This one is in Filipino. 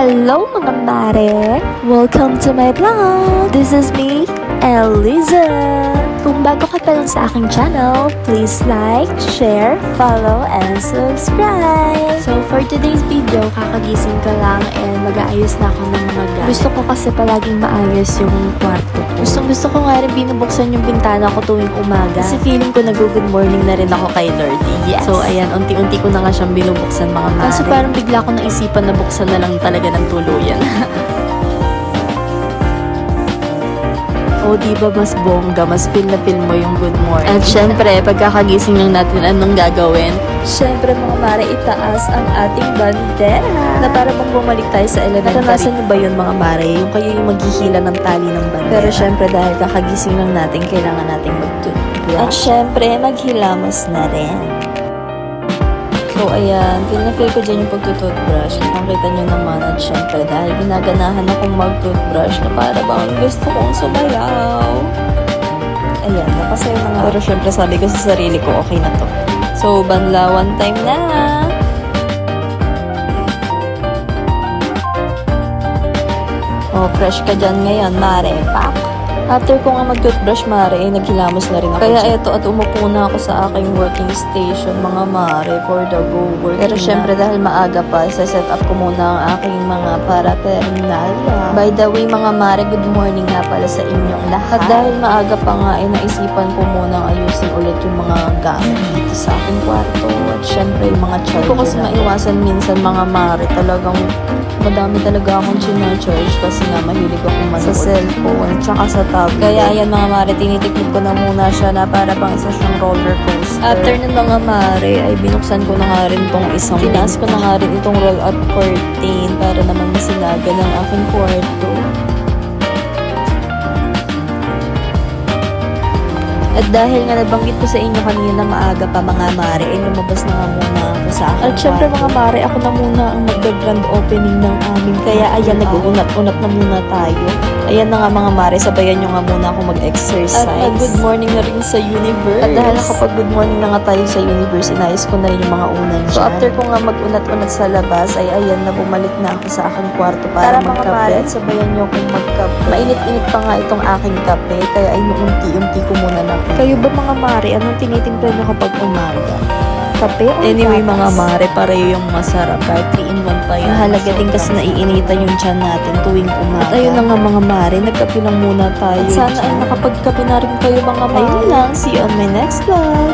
Hello mga mare! Welcome to my vlog! This is me, Eliza! Kung bago ka pa lang sa aking channel, please like, share, follow, and subscribe! So for today's video, kakagising ka lang and mag-aayos na ako ng mga gamit. Gusto ko kasi palaging maayos yung kwarto ko. Gusto ko nga rin binubuksan yung bintana ko tuwing umaga. Kasi feeling ko nag-good morning na rin ako kay Lordy. Yes! So ayan, unti-unti ko na nga siyang binubuksan mga mare. Kaso parang bigla ko naisipan na buksan na lang talaga ng tuluyan. O diba mas bongga, mas feel na feel mo yung good morning. At syempre, pagkakagising lang natin, anong gagawin? Syempre mga mare, itaas ang ating bandera. Na para bang bumalik tayo sa elementary. Naranasan niyo ba yun mga mare? Yung kayo yung maghihila ng tali ng bandera. Pero syempre dahil kakagising lang natin, kailangan natin mag-toothbrush. At syempre, maghilamos na rin. So ayan, feel na feel ko dyan yung pagtutoothbrush. Nakita nyo naman at syempre dahil ginaganahan akong mag-toothbrush na para bang gusto kong sumayaw. Ayan, napasaya na nga. Pero syempre sabi ko sa sarili ko, okay na to. So banlawan time na! Oh, fresh ka dyan ngayon, mare. Pak! After ko nga mag-toothbrush, mare, naghilamos na rin ako. Kaya eto at umupo na ako sa aking working station, mga mare, for the go working. Pero syempre dahil maaga pa, set up ko muna ang aking mga paraphernalia. By the way, mga mare, good morning nga pala sa inyong lahat. At dahil maaga pa nga, naisipan ko muna ayusin ulit yung mga gamit dito sa aking kwarto. At syempre yung mga charger. Hindi ko kasi maiwasan minsan, mga mare, talagang madami talaga akong charge kasi nga mahilig akong manood sa cellphone tsaka sa tablet. Kaya ayan mga mare, tinitikip ko na muna siya na para bang isa siyang roller coaster. After ng mga mare, ay binuksan ko na nga rin tong isang tinaas ko na nga rin itong roll up curtain para naman masinagan ang aking kwarto. At dahil nga nabanggit ko sa inyo kanina maaga pa mga mare, ay lumabas na nga muna ako sa akin. At syempre mga mare, ako na muna ang mag-grand opening ng amin. Kaya ayan, nag-uunat-unat na muna tayo. Ayan na nga mga mare, sabayan nyo nga muna ako mag-exercise. At good morning na rin sa universe. At dahil nakapag good morning na nga tayo sa universe, inayos ko na rin yung mga unan dyan. So after ko nga mag-unat-unat sa labas, ay ayan na bumalik na ako sa aking kwarto para magkape. Mga mare, sabayan nyo akong magkape. Mainit-init pa nga itong aking kape, kaya ay unti-unti ko muna lang. Kayo ba mga mare, anong tinitimpla nyo kapag umaga? Kape o anyway gatas? Mga mare, pareho yung masarap kahit 3-in-1 pa yun. Mahalaga din kasi naiinitan yung tiyan natin tuwing umaga. At ayun na nga mga mare, nagkape lang muna tayo. At sana ay nakapagkape na rin kayo mga mare. Ayun lang, see you on my next vlog.